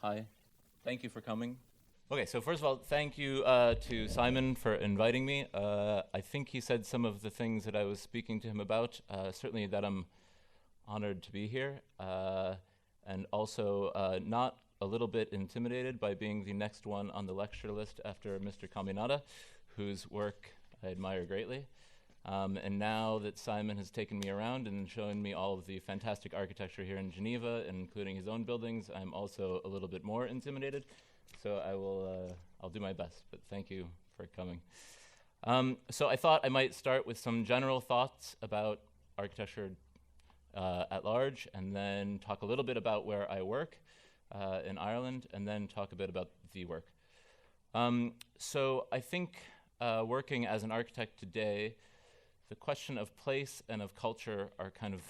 Hi, thank you for coming. Okay, so first of all, thank you to Simon for inviting me. I think he said some of the things that I was speaking to him about, certainly that I'm honored to be here, and also not a little bit intimidated by being the next one on the lecture list after Mr. Caminada, whose work I admire greatly. And now that Simon has taken me around and shown me all of the fantastic architecture here in Geneva, including his own buildings, I'm also a little bit more intimidated. So I'll do my best, but thank you for coming. So I thought I might start with some general thoughts about architecture at large, and then talk a little bit about where I work in Ireland, and then talk a bit about the work. So I think working as an architect today, the question of place and of culture are kind of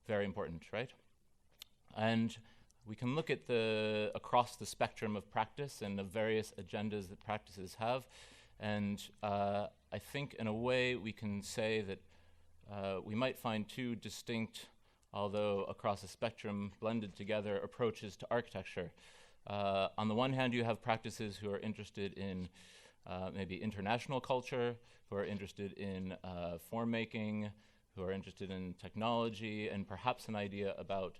very important, right? And we can look at across the spectrum of practice and the various agendas that practices have. And I think in a way we can say that we might find two distinct, although across the spectrum, blended together approaches to architecture. On the one hand, you have practices who are interested in maybe international culture, who are interested in form making, who are interested in technology, and perhaps an idea about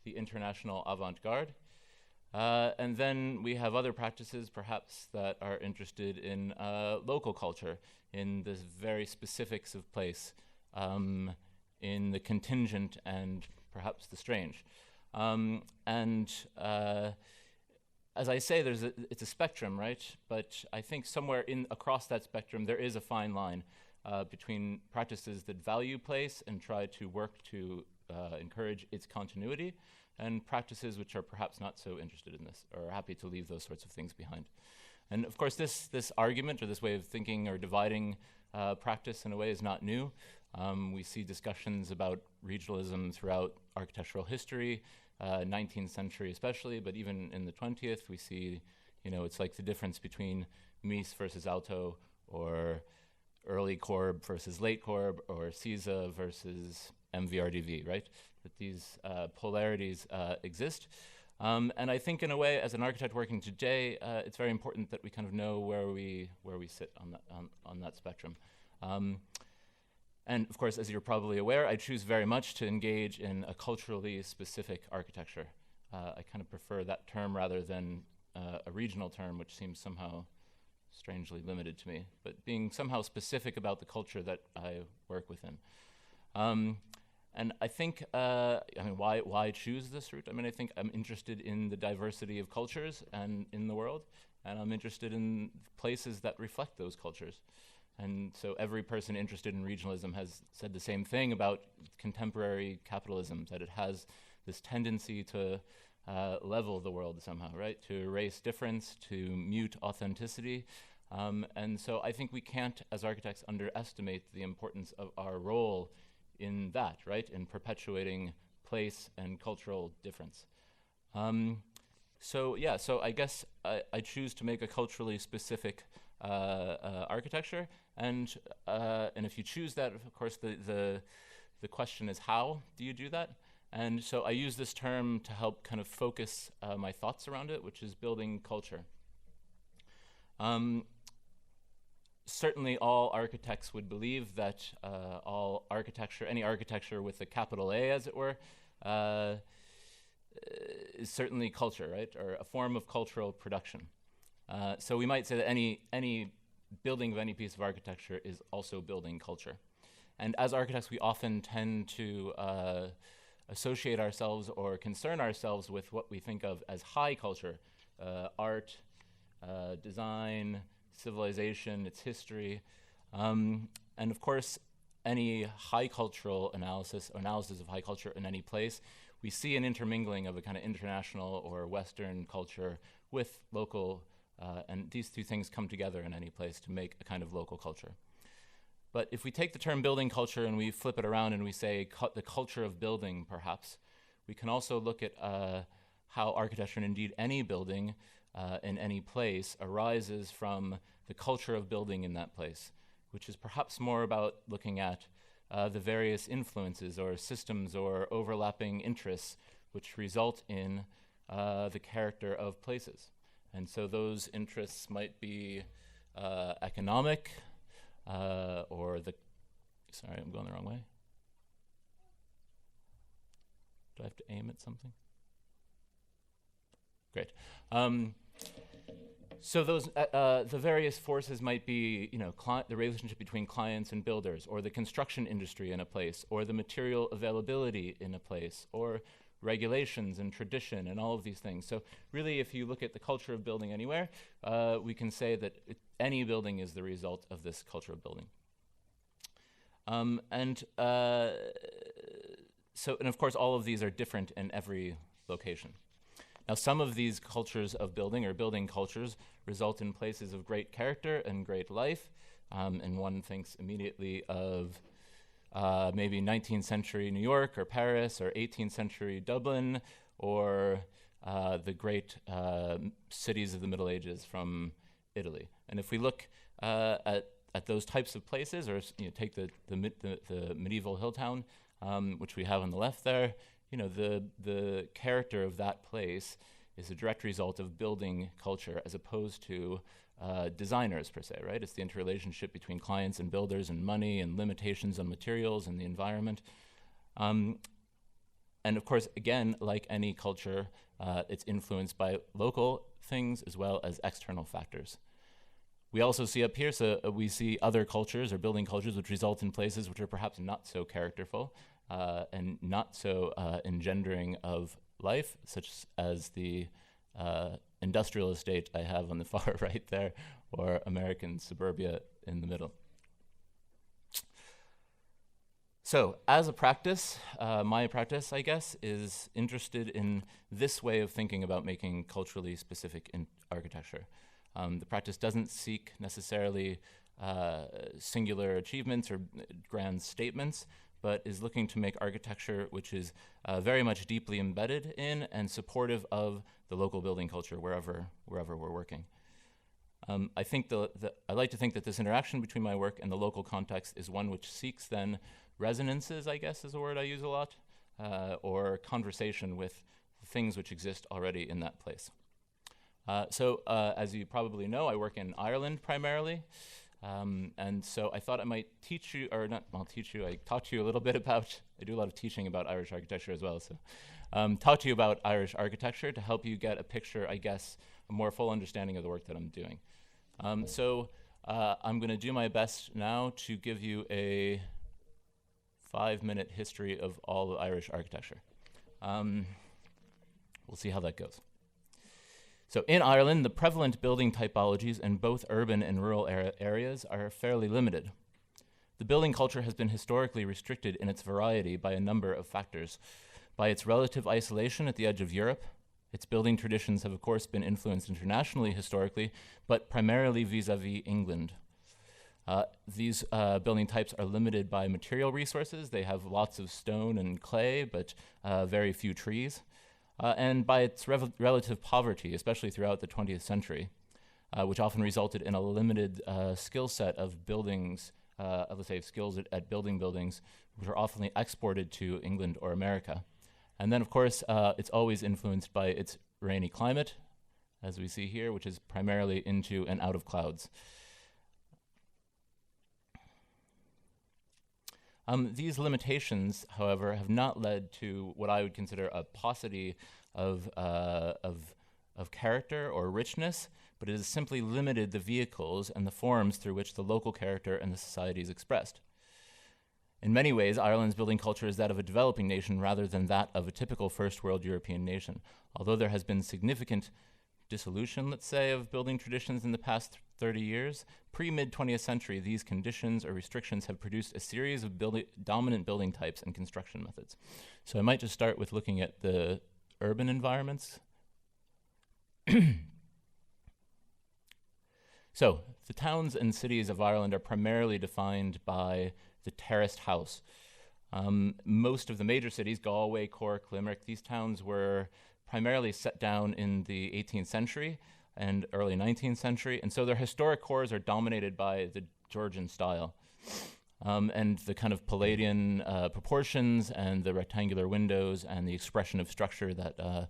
the international avant-garde. And then we have other practices perhaps that are interested in local culture, in the very specifics of place, in the contingent and perhaps the strange. As I say, it's a spectrum, right? But I think somewhere across that spectrum, there is a fine line between practices that value place and try to work to encourage its continuity, and practices which are perhaps not so interested in this, or are happy to leave those sorts of things behind. And of course, this argument, or this way of thinking or dividing practice in a way is not new. We see discussions about regionalism throughout architectural history, 19th century especially, but even in the 20th, we see, it's like the difference between Mies versus Alto, or early Corb versus late Corb, or Caesar versus MVRDV, right? That these polarities exist. And I think in a way, as an architect working today, it's very important that we kind of know where we sit on that spectrum. And of course, as you're probably aware, I choose very much to engage in a culturally specific architecture. I kind of prefer that term rather than a regional term, which seems somehow strangely limited to me, but being somehow specific about the culture that I work within. And I think, why choose this route? I think I'm interested in the diversity of cultures and in the world, and I'm interested in places that reflect those cultures. And so every person interested in regionalism has said the same thing about contemporary capitalism, that it has this tendency to level the world somehow, right? To erase difference, to mute authenticity. And so I think we can't, as architects, underestimate the importance of our role in that, right? In perpetuating place and cultural difference. So I guess I choose to make a culturally specific architecture, and if you choose that, of course, the question is, how do you do that? And so I use this term to help kind of focus my thoughts around it, which is building culture. Certainly all architects would believe that all architecture, any architecture with a capital A, as it were, is certainly culture, right? Or a form of cultural production. So we might say that any building of any piece of architecture is also building culture. And as architects, we often tend to associate ourselves or concern ourselves with what we think of as high culture, art, design, civilization, its history. And of course, any high cultural analysis of high culture in any place, we see an intermingling of a kind of international or Western culture with local, and these two things come together in any place to make a kind of local culture. But if we take the term building culture and we flip it around and we say the culture of building, perhaps, we can also look at how architecture, and indeed any building in any place, arises from the culture of building in that place, which is perhaps more about looking at the various influences or systems or overlapping interests which result in the character of places. And so those interests might be economic, or sorry, I'm going the wrong way. Do I have to aim at something? Great. So those the various forces might be, the relationship between clients and builders, or the construction industry in a place, or the material availability in a place, or regulations and tradition and all of these things. So really, if you look at the culture of building anywhere, we can say that any building is the result of this culture of building. And of course, all of these are different in every location. Now, some of these cultures of building, or building cultures, result in places of great character and great life. And one thinks immediately of maybe 19th century New York or Paris, or 18th century Dublin, or the great cities of the Middle Ages from Italy. And if we look at those types of places, or take the medieval hill town, which we have on the left there, the character of that place is a direct result of building culture, as opposed to designers per se, right? It's the interrelationship between clients and builders and money and limitations on materials and the environment. And of course, again, like any culture, it's influenced by local things as well as external factors. We also see up here, we see other cultures or building cultures which result in places which are perhaps not so characterful and not so engendering of life, such as the industrial estate I have on the far right there, or American suburbia in the middle. So as a practice, my practice, I guess, is interested in this way of thinking about making culturally specific in architecture. The practice doesn't seek necessarily singular achievements or grand statements, but is looking to make architecture which is very much deeply embedded in and supportive of the local building culture wherever we're working. I like to think that this interaction between my work and the local context is one which seeks then resonances, I guess is a word I use a lot, or conversation with the things which exist already in that place. As you probably know, I work in Ireland primarily. And so I thought I might teach you, or not, I'll teach you, I talk to you a little bit about, I do a lot of teaching about Irish architecture as well, so talk to you about Irish architecture to help you get a picture, I guess, a more full understanding of the work that I'm doing. I'm going to do my best now to give you a 5-minute history of all of Irish architecture. We'll see how that goes. So in Ireland, the prevalent building typologies in both urban and rural areas are fairly limited. The building culture has been historically restricted in its variety by a number of factors. By its relative isolation at the edge of Europe, its building traditions have of course been influenced internationally historically, but primarily vis-a-vis England. These building types are limited by material resources. They have lots of stone and clay, but very few trees. And by its relative poverty, especially throughout the 20th century, which often resulted in a limited skill set of buildings, let's say skills at building buildings, which are often exported to England or America. And then, of course, it's always influenced by its rainy climate, as we see here, which is primarily into and out of clouds. These limitations, however, have not led to what I would consider a paucity of character or richness, but it has simply limited the vehicles and the forms through which the local character and the society is expressed. In many ways, Ireland's building culture is that of a developing nation rather than that of a typical first world European nation. Although there has been significant dissolution, let's say, of building traditions in the past 30 years, pre-mid-20th century, these conditions or restrictions have produced a series of dominant building types and construction methods. So I might just start with looking at the urban environments. So the towns and cities of Ireland are primarily defined by the terraced house. Most of the major cities, Galway, Cork, Limerick, these towns were primarily set down in the 18th century and early 19th century, and so their historic cores are dominated by the Georgian style. And the kind of Palladian proportions and the rectangular windows and the expression of structure that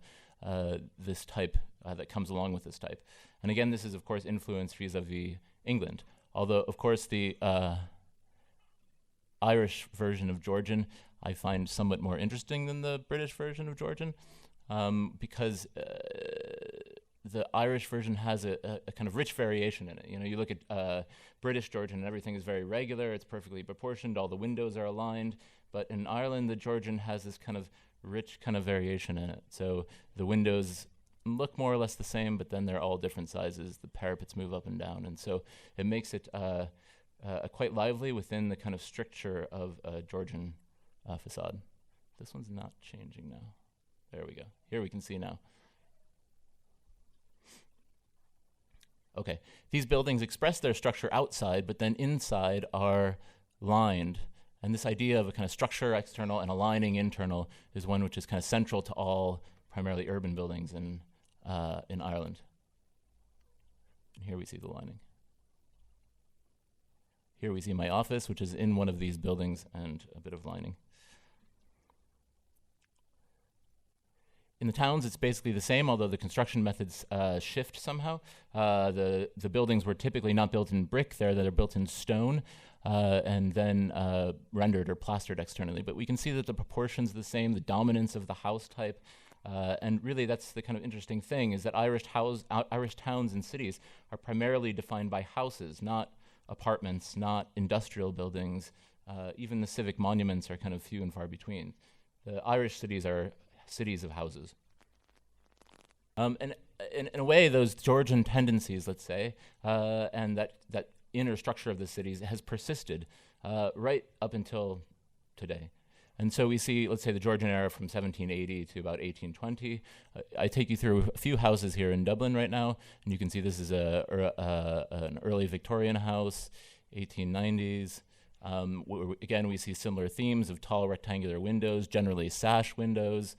this type that comes along with this type. And again, this is of course influenced vis-a-vis England. Although of course the Irish version of Georgian I find somewhat more interesting than the British version of Georgian, because the Irish version has a kind of rich variation in it. You know, you look at British Georgian and everything is very regular, it's perfectly proportioned, all the windows are aligned, but in Ireland the Georgian has this kind of rich kind of variation in it. So the windows look more or less the same, but then they're all different sizes, the parapets move up and down, and so it makes it quite lively within the kind of stricture of a Georgian facade. This one's not changing now. There we go. Here we can see now. Okay, these buildings express their structure outside, but then inside are lined. And this idea of a kind of structure external and aligning internal is one which is kind of central to all primarily urban buildings in Ireland. And here we see the lining. Here we see my office, which is in one of these buildings, and a bit of lining. In the towns, it's basically the same, although the construction methods shift somehow. The buildings were typically not built in brick there, they're built in stone, and then rendered or plastered externally. But we can see that the proportions are the same, the dominance of the house type, and really that's the kind of interesting thing, is that Irish towns and cities are primarily defined by houses, not apartments, not industrial buildings. Even the civic monuments are kind of few and far between. The Irish cities are cities of houses. And in a way, those Georgian tendencies, let's say, and that inner structure of the cities has persisted right up until today. And so we see, let's say, the Georgian era from 1780 to about 1820. I take you through a few houses here in Dublin right now, and you can see this is an early Victorian house, 1890s. Again, we see similar themes of tall rectangular windows, generally sash windows.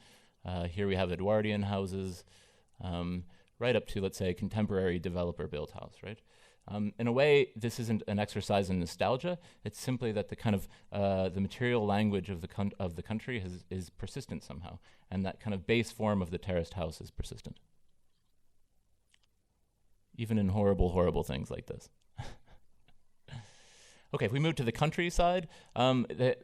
Here we have Edwardian houses, right up to, let's say, a contemporary developer-built house, right? In a way, this isn't an exercise in nostalgia. It's simply that the kind of the material language of the country is persistent somehow, and that kind of base form of the terraced house is persistent, even in horrible, horrible things like this. Okay, if we move to the countryside, the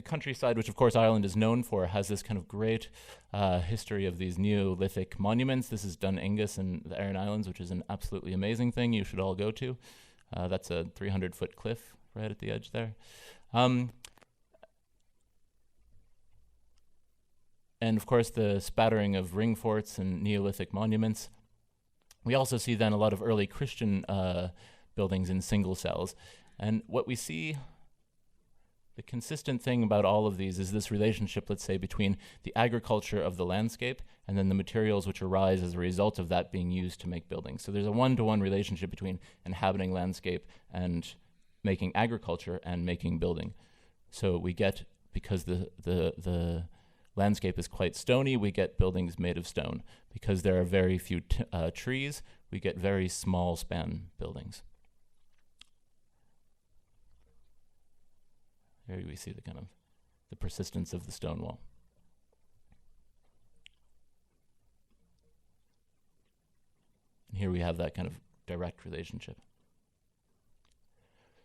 countryside, which of course Ireland is known for, has this kind of great history of these Neolithic monuments. This is Dun Aengus in the Aran Islands, which is an absolutely amazing thing you should all go to. That's a 300-foot cliff right at the edge there. And of course the spattering of ring forts and Neolithic monuments. We also see then a lot of early Christian buildings in single cells. And what we see, the consistent thing about all of these is this relationship, let's say, between the agriculture of the landscape and then the materials which arise as a result of that being used to make buildings. So there's a one-to-one relationship between inhabiting landscape and making agriculture and making building. So we get, because the landscape is quite stony, we get buildings made of stone. Because there are very few trees, we get very small span buildings. Here we see the kind of the persistence of the stone wall. And here we have that kind of direct relationship.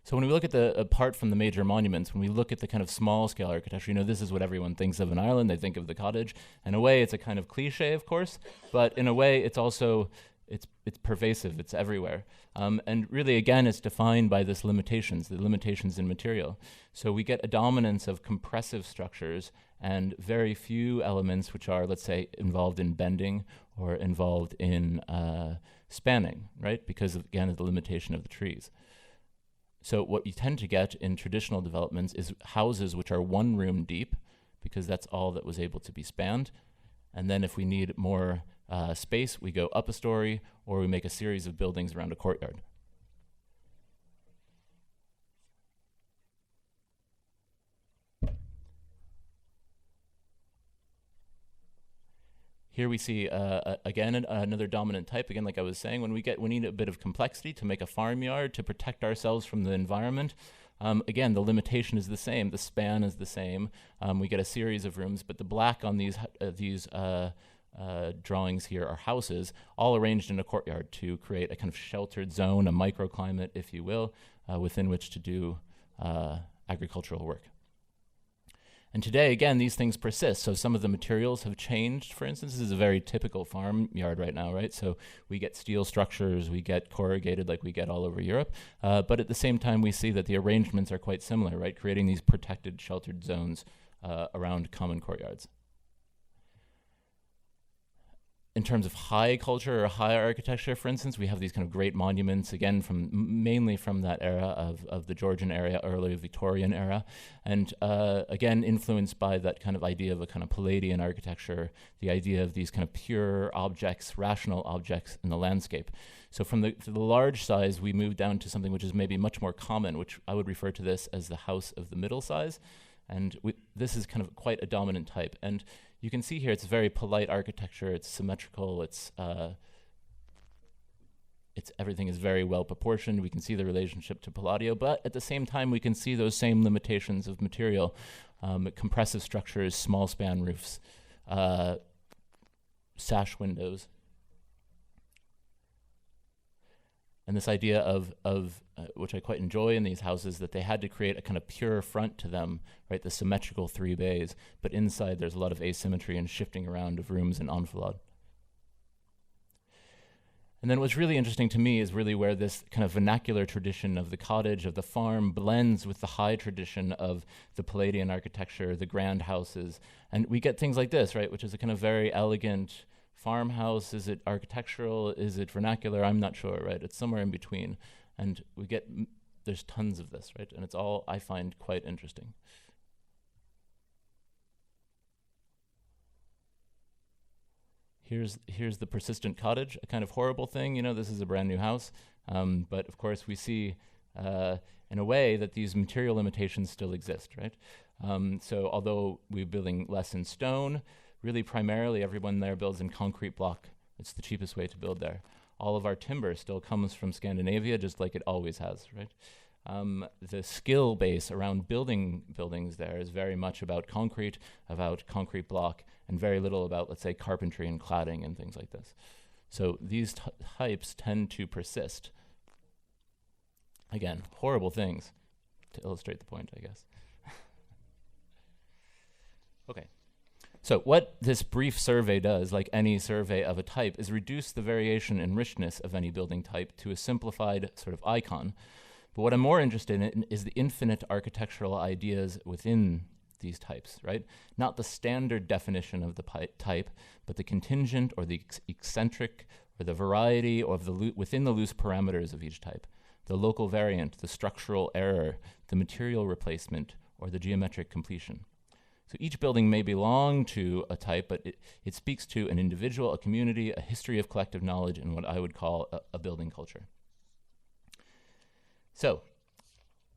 So when we look at apart from the major monuments, when we look at the kind of small scale architecture, you know, this is what everyone thinks of in Ireland. They think of the cottage. In a way, it's a kind of cliche, of course, but in a way, it's also it's pervasive, it's everywhere. And really, again, it's defined by the limitations in material. So we get a dominance of compressive structures and very few elements which are, let's say, involved in bending or involved in spanning, right? Because, again, of the limitation of the trees. So what you tend to get in traditional developments is houses which are one room deep, because that's all that was able to be spanned. And then if we need more space, we go up a story, or we make a series of buildings around a courtyard. Here we see, again, another dominant type. Again, like I was saying, we need a bit of complexity to make a farmyard, to protect ourselves from the environment. Again, the limitation is the same. The span is the same. We get a series of rooms, but the black on these drawings here are houses, all arranged in a courtyard to create a kind of sheltered zone, a microclimate, if you will, within which to do agricultural work. And today, again, these things persist. So some of the materials have changed. For instance, this is a very typical farmyard right now, right? So we get steel structures, we get corrugated like we get all over Europe. But at the same time, we see that the arrangements are quite similar, right? Creating these protected, sheltered zones around common courtyards. In terms of high culture or high architecture, for instance, we have these kind of great monuments, again, mainly from that era of the Georgian area, early Victorian era, and again, influenced by that kind of idea of a kind of Palladian architecture, the idea of these kind of pure objects, rational objects in the landscape. So from the large size, we moved down to something which is maybe much more common, which I would refer to this as the house of the middle size. And this is kind of quite a dominant type. And you can see here it's very polite architecture, it's symmetrical, it's everything is very well proportioned. We can see the relationship to Palladio, but at the same time we can see those same limitations of material, compressive structures, small span roofs, sash windows. And this idea of which I quite enjoy in these houses, that they had to create a kind of pure front to them, right? The symmetrical 3 bays, but inside there's a lot of asymmetry and shifting around of rooms and enfilade. And then what's really interesting to me is really where this kind of vernacular tradition of the cottage, of the farm, blends with the high tradition of the Palladian architecture, the grand houses. And we get things like this, right? Which is a kind of very elegant farmhouse. Is it architectural? Is it vernacular? I'm not sure, right? It's somewhere in between. And we get, there's tons of this, right? And it's all, I find, quite interesting. Here's the persistent cottage, a kind of horrible thing. You know, this is a brand new house. But of course, we see in a way that these material limitations still exist, right? So although we're building less in stone, really primarily everyone there builds in concrete block. It's the cheapest way to build there. All of our timber still comes from Scandinavia, just like it always has, right? The skill base around building buildings there is very much about concrete block, and very little about, let's say, carpentry and cladding and things like this. So these types tend to persist. Again, horrible things to illustrate the point, I guess. Okay. So what this brief survey does, like any survey of a type, is reduce the variation and richness of any building type to a simplified sort of icon. But what I'm more interested in is the infinite architectural ideas within these types, right? Not the standard definition of the type, but the contingent or the eccentric or the variety of the within the loose parameters of each type. The local variant, the structural error, the material replacement, or the geometric completion. So each building may belong to a type, but it speaks to an individual, a community, a history of collective knowledge, and what I would call a building culture. So,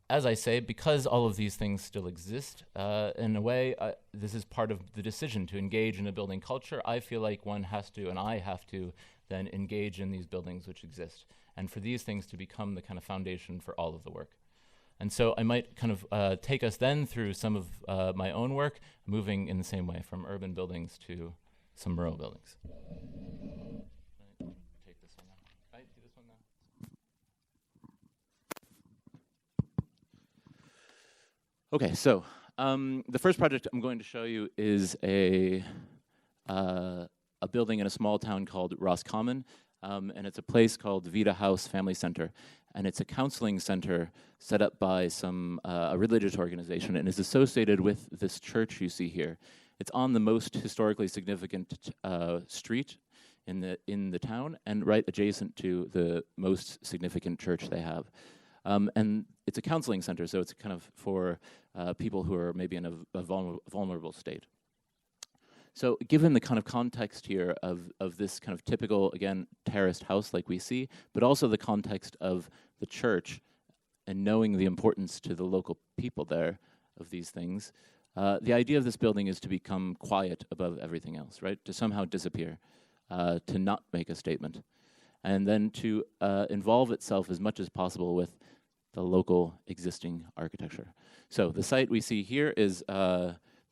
as I say, because all of these things still exist, in a way, this is part of the decision to engage in a building culture. I feel like one has to, and I have to, then engage in these buildings which exist, and for these things to become the kind of foundation for all of the work. And so I might kind of take us then through some of my own work, moving in the same way from urban buildings to some rural buildings. Take this one now. Right, do this one now. Okay, so the first project I'm going to show you is a building in a small town called Roscommon, and it's a place called the Vita House Family Center. And it's a counseling center set up by a religious organization, and is associated with this church you see here. It's on the most historically significant street in the town, and right adjacent to the most significant church they have. And it's a counseling center, so it's kind of for people who are maybe in a vulnerable state. So given the kind of context here of this kind of typical, again, terraced house like we see, but also the context of the church and knowing the importance to the local people there of these things, the idea of this building is to become quiet above everything else, right? To somehow disappear, to not make a statement, and then to involve itself as much as possible with the local existing architecture. So the site we see here is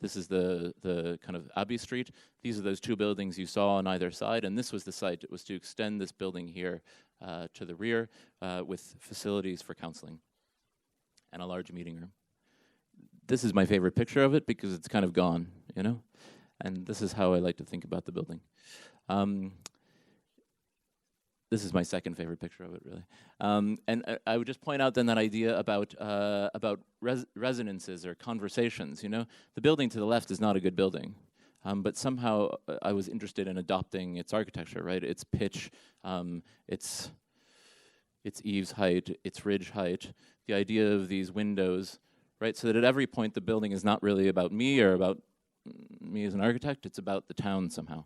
This is the kind of Abbey Street. These are those two buildings you saw on either side, and this was the site. It was to extend this building here to the rear with facilities for counseling and a large meeting room. This is my favorite picture of it because it's kind of gone, you know? And this is how I like to think about the building. This is my second favorite picture of it, really. And I would just point out then that idea about resonances or conversations, you know? The building to the left is not a good building, but somehow I was interested in adopting its architecture, right? Its pitch, its eaves height, its ridge height, the idea of these windows, right? So that at every point the building is not really about me or about me as an architect, it's about the town somehow.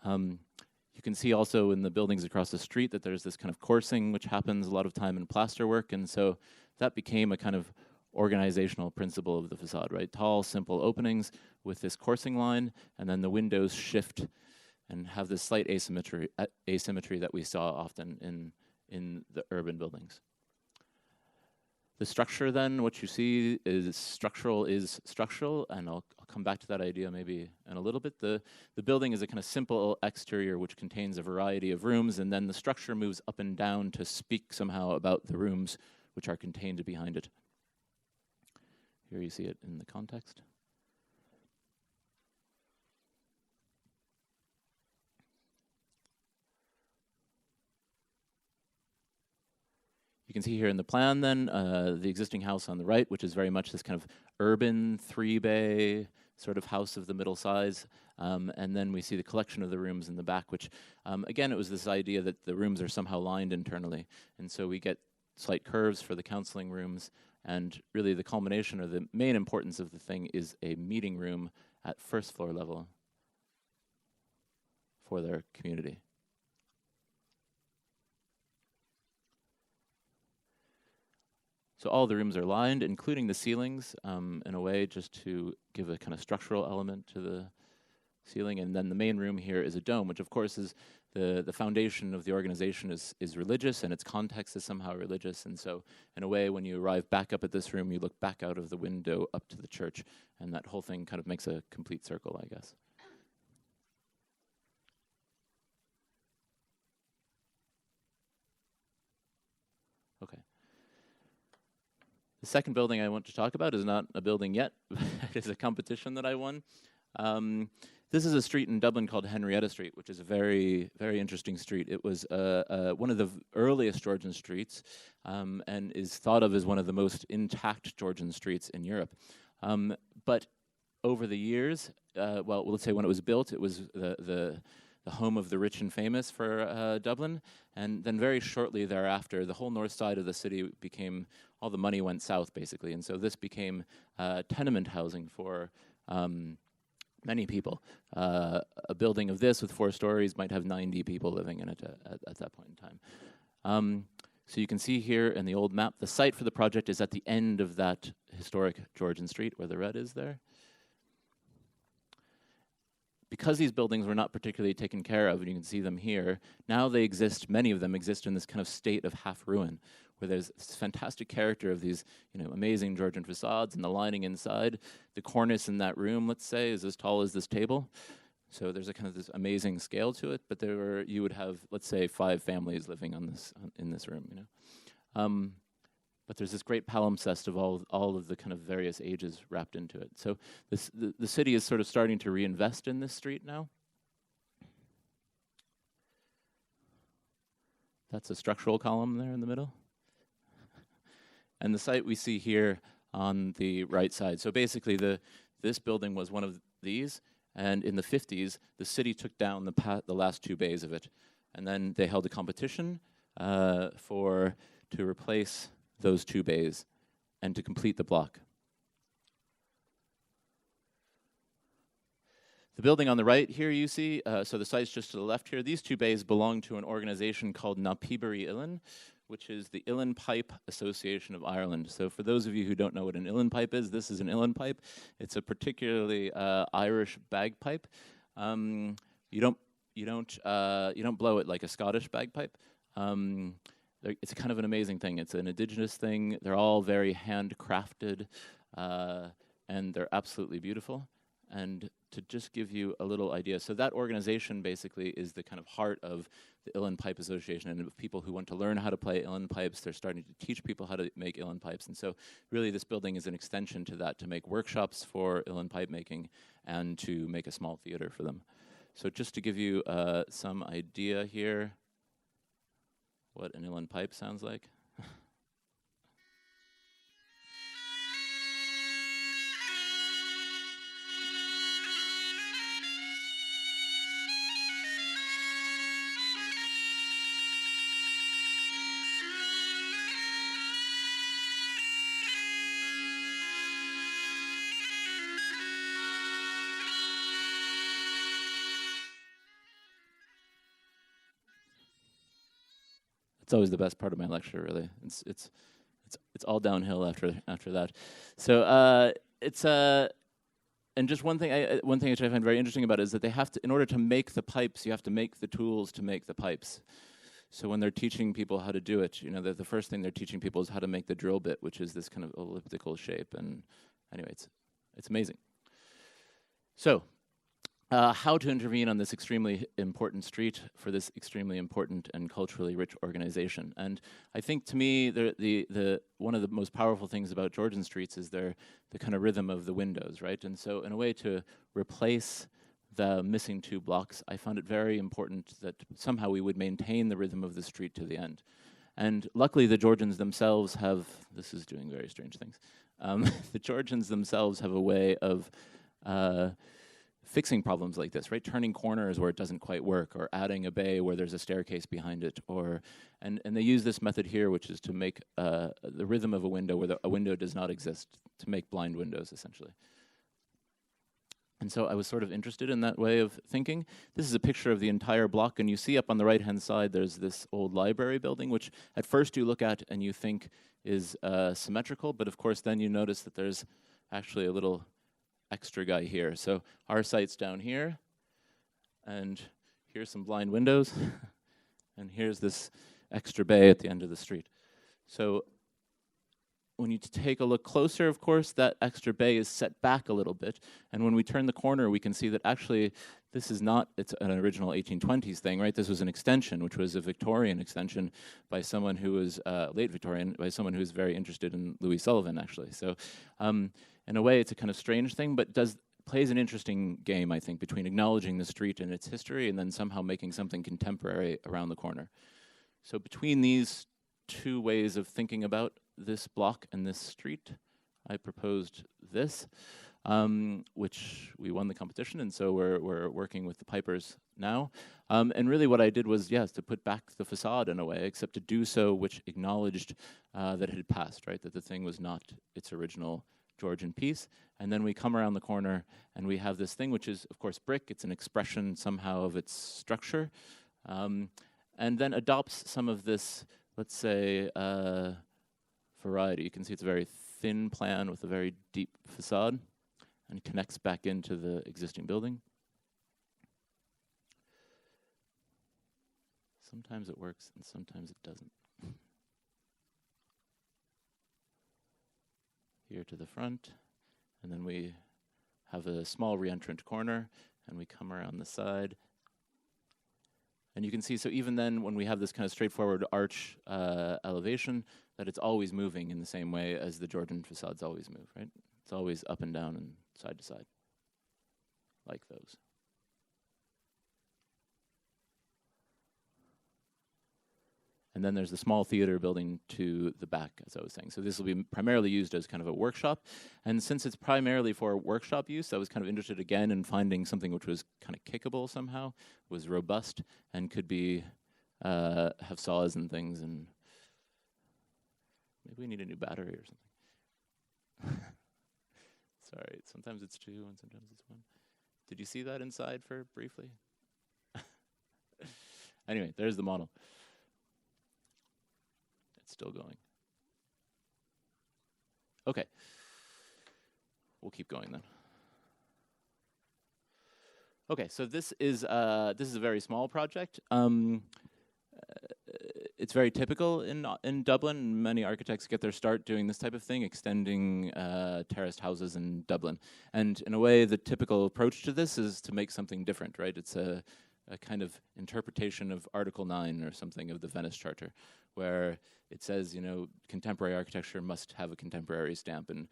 You can see also in the buildings across the street that there's this kind of coursing which happens a lot of time in plaster work, and so that became a kind of organizational principle of the facade, right? Tall, simple openings with this coursing line, and then the windows shift and have this slight asymmetry that we saw often in the urban buildings. The structure then, what you see is structural, and I'll come back to that idea maybe in a little bit. The building is a kind of simple exterior which contains a variety of rooms, and then the structure moves up and down to speak somehow about the rooms which are contained behind it. Here you see it in the context. You can see here in the plan then, the existing house on the right, which is very much this kind of urban 3-bay sort of house of the middle size. And then we see the collection of the rooms in the back, which, again, it was this idea that the rooms are somehow lined internally. And so we get slight curves for the counseling rooms. And really the culmination or the main importance of the thing is a meeting room at first floor level for their community. So all the rooms are lined, including the ceilings, in a way just to give a kind of structural element to the ceiling. And then the main room here is a dome, which of course is the foundation of the organization is religious, and its context is somehow religious. And so in a way, when you arrive back up at this room, you look back out of the window up to the church, and that whole thing kind of makes a complete circle, I guess. Okay. The second building I want to talk about is not a building yet. It is a competition that I won. This is a street in Dublin called Henrietta Street, which is a very, very interesting street. It was one of the earliest Georgian streets and is thought of as one of the most intact Georgian streets in Europe. But over the years, well, let's say when it was built, it was the home of the rich and famous for Dublin. And then very shortly thereafter, the whole north side of the city became, all the money went south, basically. And so this became tenement housing for many people. A building of this with 4 stories might have 90 people living in it at that point in time. So you can see here in the old map, the site for the project is at the end of that historic Georgian street where the red is there. Because these buildings were not particularly taken care of, and you can see them here, now they exist, many of them exist in this kind of state of half ruin, where there's this fantastic character of these, you know, amazing Georgian facades and the lining inside. The cornice in that room, let's say, is as tall as this table. So there's a kind of this amazing scale to it, but you would have, let's say, 5 families living in this room, you know. But there's this great palimpsest of all of the kind of various ages wrapped into it. So the city is sort of starting to reinvest in this street now. That's a structural column there in the middle. And the site we see here on the right side. So basically this building was one of these, and in the 50s, the city took down the last 2 bays of it. And then they held a competition to replace those 2 bays and to complete the block. The building on the right here you see, so the site's just to the left here, these 2 bays belong to an organization called Na Piberi Uillinn, which is the Uillinn Pipe Association of Ireland. So for those of you who don't know what an Uillinn pipe is, this is an Uillinn pipe. It's a particularly Irish bagpipe. You don't blow it like a Scottish bagpipe. It's kind of an amazing thing. It's an indigenous thing. They're all very handcrafted. and they're absolutely beautiful. And to just give you a little idea, so that organization basically is the kind of heart of the uilleann Pipe Association, and of people who want to learn how to play uilleann pipes. They're starting to teach people how to make uilleann pipes, and so really this building is an extension to that, to make workshops for uilleann pipe making and to make a small theater for them. So just to give you some idea here, what an uilleann pipe sounds like. It's always the best part of my lecture, really. It's all downhill after that. So it's and just one thing which I find very interesting about it is that they have to, in order to make the pipes, you have to make the tools to make the pipes. So when they're teaching people how to do it, you know, the first thing they're teaching people is how to make the drill bit, which is this kind of elliptical shape. And anyway, it's amazing. So. How to intervene on this extremely important street for this extremely important and culturally rich organization. And I think, to me, the one of the most powerful things about Georgian streets is the kind of rhythm of the windows, right? And so in a way to replace the missing two blocks, I found it very important that somehow we would maintain the rhythm of the street to the end. And luckily the Georgians themselves have, this is doing very strange things, the Georgians themselves have a way of fixing problems like this, right? Turning corners where it doesn't quite work, or adding a bay where there's a staircase behind it, and they use this method here, which is to make the rhythm of a window where a window does not exist, to make blind windows, essentially. And so I was sort of interested in that way of thinking. This is a picture of the entire block, and you see up on the right-hand side there's this old library building, which at first you look at and you think is symmetrical, but of course then you notice that there's actually a little extra guy here. So our site's down here, and here's some blind windows, and here's this extra bay at the end of the street. So when you take a look closer, of course, that extra bay is set back a little bit, and when we turn the corner, we can see that actually this is not, it's an original 1820s thing, right? This was an extension, which was a Victorian extension by someone who was, late Victorian, by someone who was very interested in Louis Sullivan, actually. So in a way, it's a kind of strange thing, but plays an interesting game, I think, between acknowledging the street and its history and then somehow making something contemporary around the corner. So between these two ways of thinking about this block and this street, I proposed this, which we won the competition, and so we're working with the pipers now. And really what I did was, yes, to put back the facade in a way, except to do so which acknowledged that it had passed, right, that the thing was not its original Georgian piece. And then we come around the corner and we have this thing, which is, of course, brick. It's an expression somehow of its structure, and then adopts some of this, let's say, variety. You can see it's a very thin plan with a very deep facade and connects back into the existing building. Sometimes it works and sometimes it doesn't. Here to the front, and then we have a small re-entrant corner, and we come around the side. And you can see, so even then, when we have this kind of straightforward arch elevation, that it's always moving in the same way as the Georgian facades always move, right? It's always up and down and side to side, like those. And then there's the small theater building to the back, as I was saying. So this will be primarily used as kind of a workshop. And since it's primarily for workshop use, I was kind of interested again in finding something which was kind of kickable somehow, was robust, and could be, have saws and things. And maybe we need a new battery or something. Sorry, sometimes it's 2 and sometimes it's 1. Did you see that inside for briefly? Anyway, there's the model. Still going. Okay. We'll keep going then. Okay, so this is a very small project. it's very typical in Dublin. Many architects get their start doing this type of thing, extending terraced houses in Dublin. And in a way, the typical approach to this is to make something different, right? It's a kind of interpretation of Article 9 or something of the Venice Charter, where it says, you know, contemporary architecture must have a contemporary stamp. And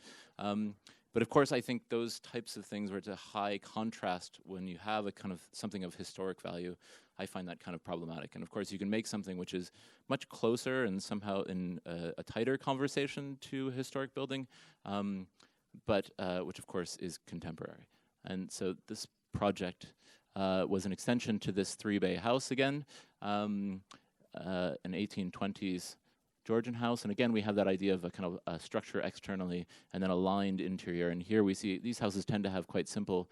but of course, I think those types of things where it's a high contrast when you have a kind of something of historic value, I find that kind of problematic. And of course, you can make something which is much closer and somehow in a tighter conversation to a historic building, but which of course is contemporary. And so this project was an extension to this 3-bay house again, an 1820s Georgian house. And again, we have that idea of a kind of structure externally and then a lined interior. And here we see these houses tend to have quite simple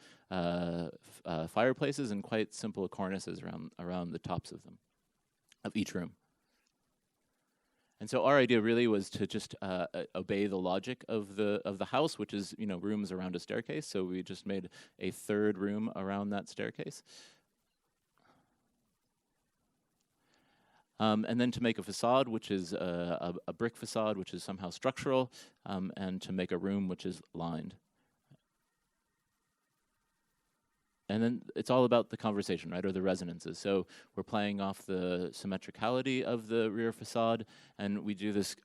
fireplaces and quite simple cornices around the tops of them, of each room. And so our idea really was to just obey the logic of the house, which is, you know, rooms around a staircase. So we just made a 3rd room around that staircase. And then to make a facade, which is a brick facade, which is somehow structural, and to make a room which is lined. And then it's all about the conversation, right, or the resonances. So we're playing off the symmetricality of the rear facade, and we do this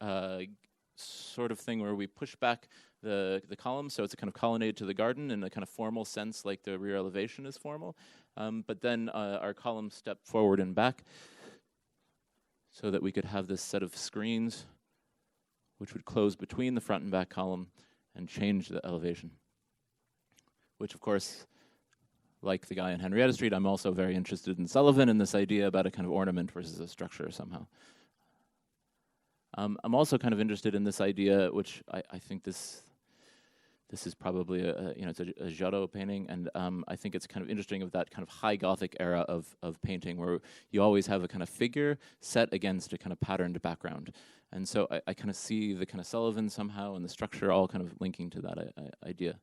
sort of thing where we push back the columns, so it's a kind of colonnade to the garden in a kind of formal sense, like the rear elevation is formal. But then our columns step forward and back, so that we could have this set of screens which would close between the front and back column and change the elevation. Which, of course, like the guy in Henrietta Street, I'm also very interested in Sullivan and this idea about a kind of ornament versus a structure somehow. I'm also kind of interested in this idea, which I think this is probably it's a Jeudi painting, and I think it's kind of interesting of that kind of high Gothic era of painting where you always have a kind of figure set against a kind of patterned background. And so I kind of see the kind of Sullivan somehow and the structure all kind of linking to that idea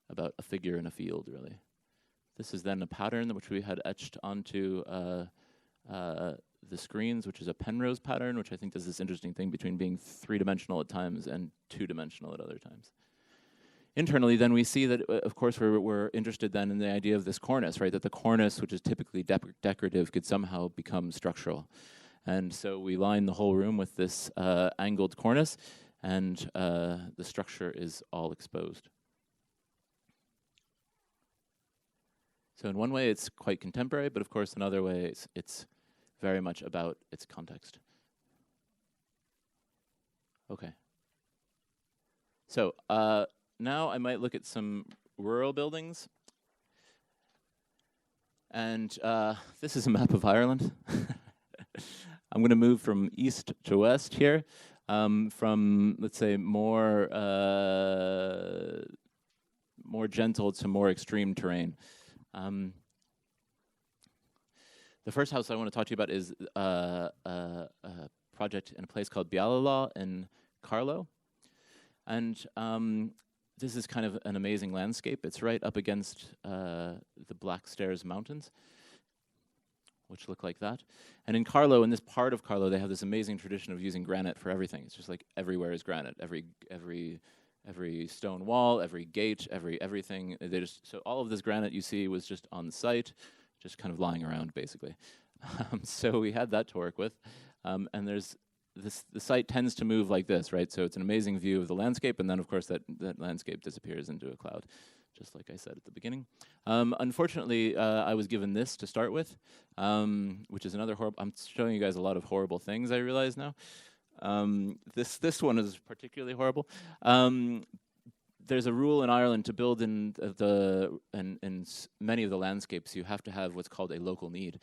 about a figure in a field, really. This is then a pattern which we had etched onto the screens, which is a Penrose pattern, which I think does this interesting thing between being 3-dimensional at times and 2-dimensional at other times. Internally, then we see that, of course, we're interested then in the idea of this cornice, right? That the cornice, which is typically decorative, could somehow become structural. And so we line the whole room with this angled cornice, and the structure is all exposed. So in one way, it's quite contemporary, but of course, in other ways, it's very much about its context. Okay. So now I might look at some rural buildings. And this is a map of Ireland. I'm going to move from east to west here, from, let's say, more gentle to more extreme terrain. The first house I want to talk to you about is a project in a place called Bialala in Carlow. And this is kind of an amazing landscape. It's right up against the Black Stairs Mountains, which look like that. And in Carlow, in this part of Carlow, they have this amazing tradition of using granite for everything. It's just like everywhere is granite. Every stone wall, every gate, everything. So all of this granite you see was just on site, just kind of lying around, basically. So we had that to work with. And there's the site tends to move like this, right? So it's an amazing view of the landscape, and then, of course, that landscape disappears into a cloud, just like I said at the beginning. Unfortunately, I was given this to start with, which is another horrible... I'm showing you guys a lot of horrible things, I realize now. This one is particularly horrible. There's a rule in Ireland to build in many of the landscapes. You have to have what's called a local need,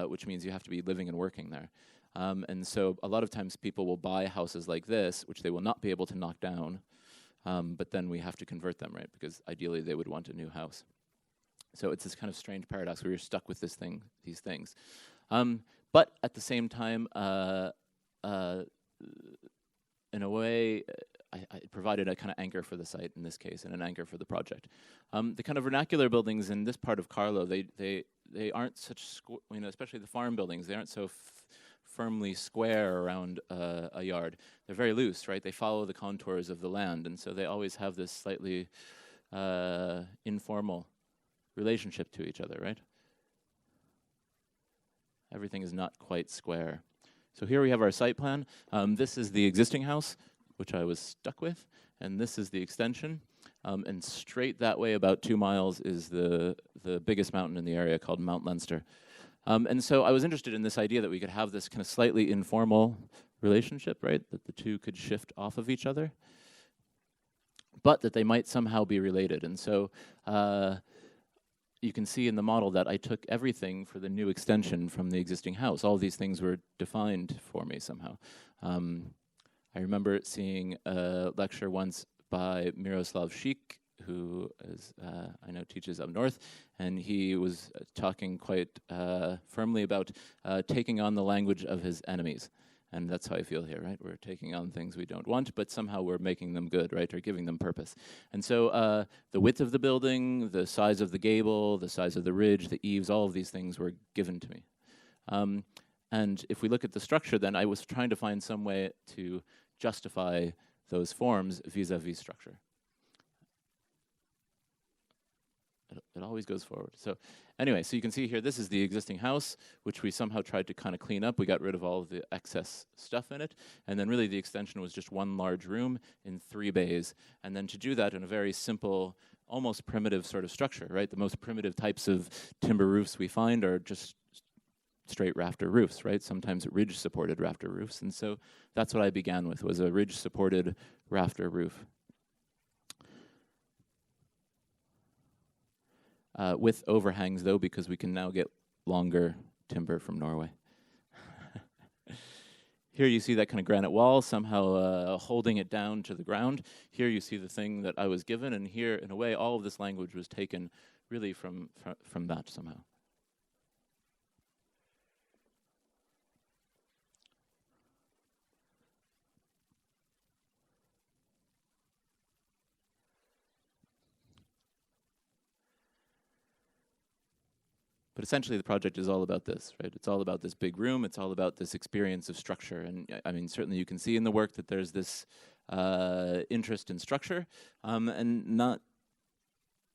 which means you have to be living and working there. And so a lot of times people will buy houses like this, which they will not be able to knock down, but then we have to convert them, right? Because ideally they would want a new house. So it's this kind of strange paradox where you're stuck with these things. But at the same time, in a way, it provided a kind of anchor for the site in this case, and an anchor for the project. The kind of vernacular buildings in this part of Carlo, they aren't such, especially the farm buildings, they aren't so firmly square around a yard. They're very loose, right? They follow the contours of the land, and so they always have this slightly informal relationship to each other, right? Everything is not quite square. So here we have our site plan. This is the existing house, which I was stuck with, and this is the extension. And straight that way, about 2 miles, is the biggest mountain in the area called Mount Leinster. And so I was interested in this idea that we could have this kind of slightly informal relationship, right? That the two could shift off of each other, but that they might somehow be related. And so you can see in the model that I took everything for the new extension from the existing house. All these things were defined for me somehow. I remember seeing a lecture once by Miroslav Šik, who is, I know teaches up north, and he was talking quite firmly about taking on the language of his enemies. And that's how I feel here, right? We're taking on things we don't want, but somehow we're making them good, right? Or giving them purpose. And so the width of the building, the size of the gable, the size of the ridge, the eaves, all of these things were given to me. And if we look at the structure, then I was trying to find some way to justify those forms vis-a-vis structure. It always goes forward. So anyway, so you can see here, this is the existing house, which we somehow tried to kind of clean up. We got rid of all of the excess stuff in it. And then really the extension was just one large room in 3 bays. And then to do that in a very simple, almost primitive sort of structure, right? The most primitive types of timber roofs we find are just straight rafter roofs, right? Sometimes ridge-supported rafter roofs. And so that's what I began with, was a ridge-supported rafter roof. With overhangs, though, because we can now get longer timber from Norway. Here you see that kind of granite wall somehow holding it down to the ground. Here you see the thing that I was given, and here, in a way, all of this language was taken really from that somehow. But essentially, the project is all about this, right? It's all about this big room. It's all about this experience of structure. And I mean, certainly you can see in the work that there's this interest in structure. And not,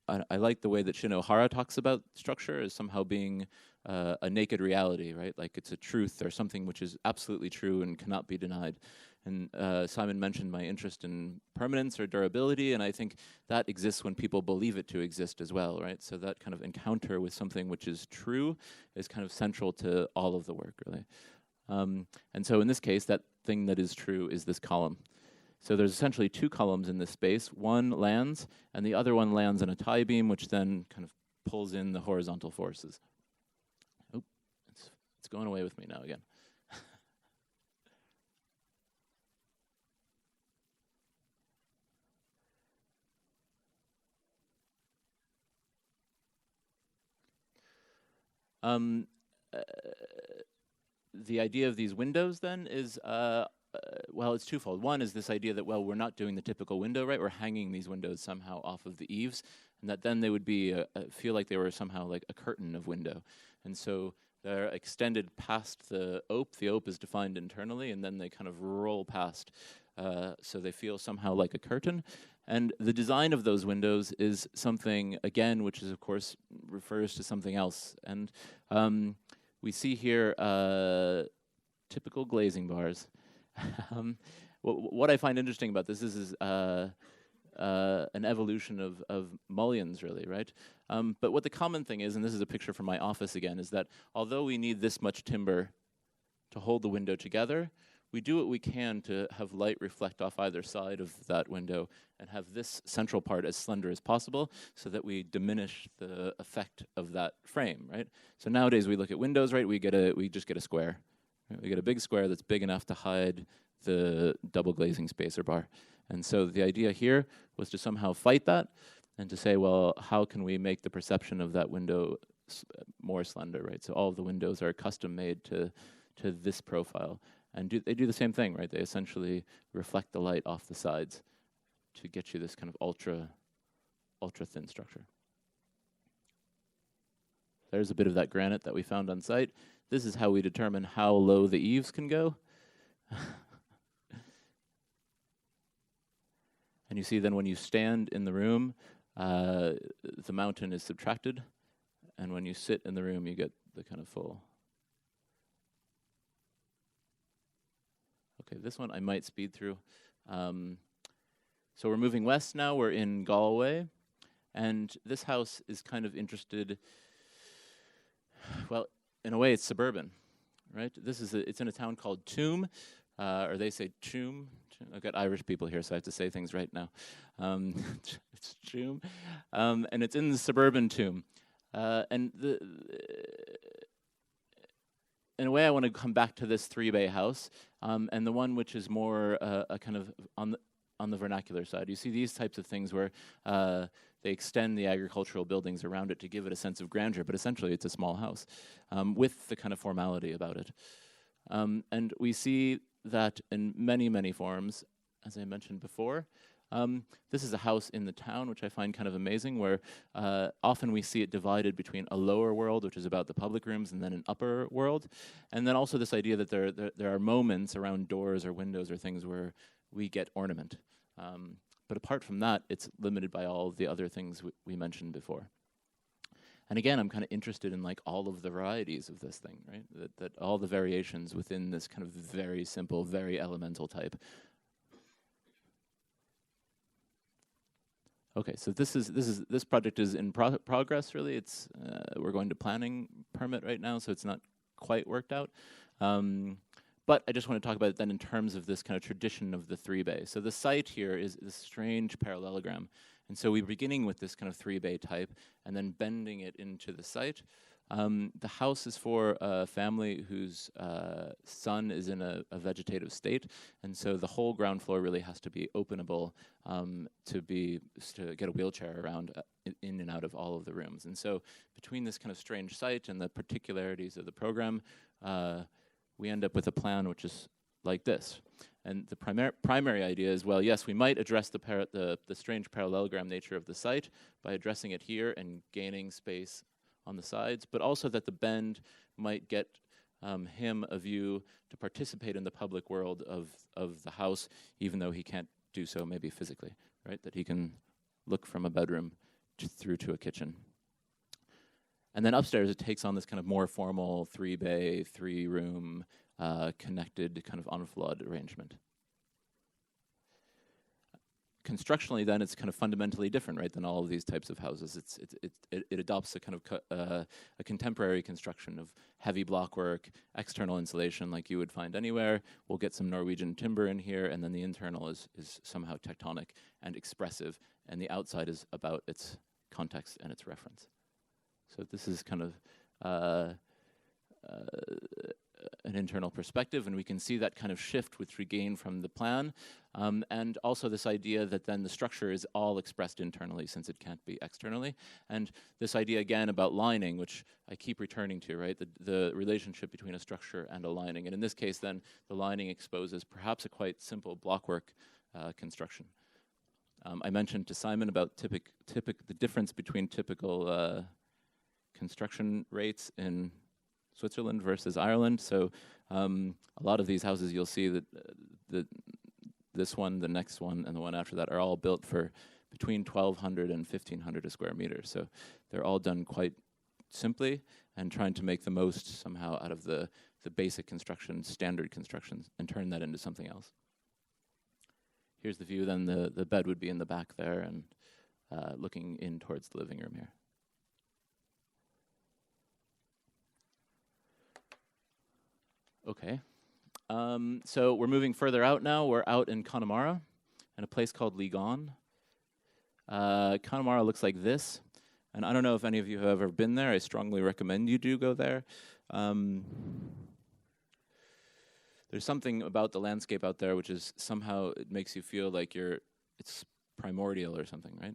I like the way that Shinohara talks about structure as somehow being a naked reality, right? Like it's a truth or something which is absolutely true and cannot be denied. And Simon mentioned my interest in permanence or durability, and I think that exists when people believe it to exist as well, right? So that kind of encounter with something which is true is kind of central to all of the work, really. And so in this case, that thing that is true is this column. So there's essentially 2 columns in this space. One lands, and the other one lands in a tie beam, which then kind of pulls in the horizontal forces. Oh, it's going away with me now again. The idea of these windows then is, well, it's twofold. One is this idea that, well, we're not doing the typical window, right? We're hanging these windows somehow off of the eaves, and that then they would be, feel like they were somehow like a curtain of window. And so they're extended past the ope. The ope is defined internally, and then they kind of roll past, so they feel somehow like a curtain. And the design of those windows is something, again, which is, of course, refers to something else. And we see here typical glazing bars. What I find interesting about this is an evolution of mullions, really, right? But what the common thing is, and this is a picture from my office again, is that although we need this much timber to hold the window together, we do what we can to have light reflect off either side of that window and have this central part as slender as possible so that we diminish the effect of that frame, right? So nowadays we look at windows, right? We just get a square. Right? We get a big square that's big enough to hide the double glazing spacer bar. And so the idea here was to somehow fight that and to say, well, how can we make the perception of that window more slender, right? So all of the windows are custom made to this profile. And they do the same thing, right? They essentially reflect the light off the sides to get you this kind of ultra thin structure. There's a bit of that granite that we found on site. This is how we determine how low the eaves can go. And you see then when you stand in the room, the mountain is subtracted. And when you sit in the room, you get the kind of full. Okay, this one I might speed through. So we're moving west now. We're in Galway. And this house is kind of interested, well, in a way it's suburban, right? It's in a town called Tuam, or they say Tuam. I've got Irish people here, so I have to say things right now. It's Tuam. And it's in the suburban Tuam. And in a way, I want to come back to this 3-bay house, and the one which is more a kind of on the vernacular side. You see these types of things where they extend the agricultural buildings around it to give it a sense of grandeur, but essentially it's a small house with the kind of formality about it. And we see that in many, many forms, as I mentioned before. This is a house in the town, which I find kind of amazing, where often we see it divided between a lower world, which is about the public rooms, and then an upper world. And then also this idea that there are moments around doors or windows or things where we get ornament. But apart from that, it's limited by all of the other things we mentioned before. And again, I'm kind of interested in like all of the varieties of this thing, right? That all the variations within this kind of very simple, very elemental type. Okay, so this project is in progress. Really, it's we're going to planning permit right now, so it's not quite worked out. But I just want to talk about it then in terms of this kind of tradition of the 3-bay. So the site here is this strange parallelogram, and so we're beginning with this kind of 3-bay type, and then bending it into the site. The house is for a family whose son is in a vegetative state, and so the whole ground floor really has to be openable to get a wheelchair around in and out of all of the rooms. And so between this kind of strange site and the particularities of the program, we end up with a plan which is like this. And the primary idea is, well, yes, we might address the strange parallelogram nature of the site by addressing it here and gaining space on the sides, but also that the bend might get him a view to participate in the public world of the house, even though he can't do so maybe physically, right? That he can look from a bedroom through to a kitchen. And then upstairs, it takes on this kind of more formal 3-bay, 3-room, connected kind of enfilade arrangement. Constructionally, then, it's kind of fundamentally different, right, than all of these types of houses. It adopts a kind of a contemporary construction of heavy blockwork, external insulation like you would find anywhere. We'll get some Norwegian timber in here, and then the internal is somehow tectonic and expressive, and the outside is about its context and its reference. So this is kind of an internal perspective, and we can see that kind of shift which we gain from the plan, and also this idea that then the structure is all expressed internally since it can't be externally, and this idea again about lining, which I keep returning to, right, the relationship between a structure and a lining, and in this case then the lining exposes perhaps a quite simple blockwork construction. I mentioned to Simon about the difference between typical construction rates in Switzerland versus Ireland. So a lot of these houses, you'll see that this one, the next one, and the one after that are all built for between 1,200 and 1,500 a square meter. So they're all done quite simply and trying to make the most somehow out of the basic construction, standard constructions, and turn that into something else. Here's the view. Then the bed would be in the back there and looking in towards the living room here. Okay, so we're moving further out now. We're out in Connemara, in a place called Ligon. Connemara looks like this, and I don't know if any of you have ever been there. I strongly recommend you do go there. There's something about the landscape out there which is somehow, it makes you feel like it's primordial or something, right?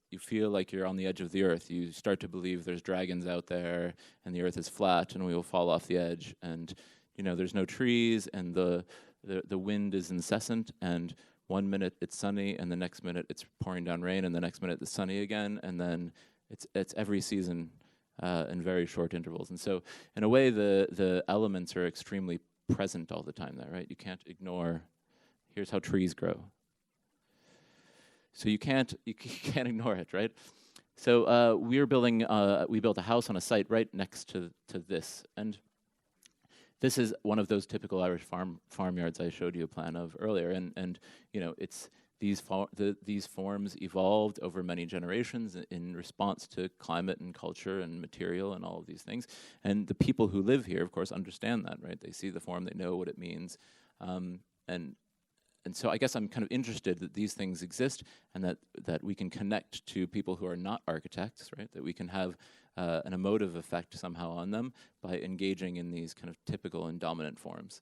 You feel like you're on the edge of the earth. You start to believe there's dragons out there and the earth is flat and we will fall off the edge. And there's no trees, and the wind is incessant, and 1 minute it's sunny, and the next minute it's pouring down rain, and the next minute it's sunny again, and then it's every season in very short intervals. And so in a way, the elements are extremely present all the time there, right? You can't ignore, here's how trees grow. So you can't ignore it, right? So we built a house on a site right next to this, and this is one of those typical Irish farmyards I showed you a plan of earlier, and it's these forms evolved over many generations in response to climate and culture and material and all of these things. And the people who live here, of course, understand that, right? They see the form, they know what it means, and so I guess I'm kind of interested that these things exist, and that we can connect to people who are not architects, right? That we can have an emotive effect somehow on them by engaging in these kind of typical and dominant forms.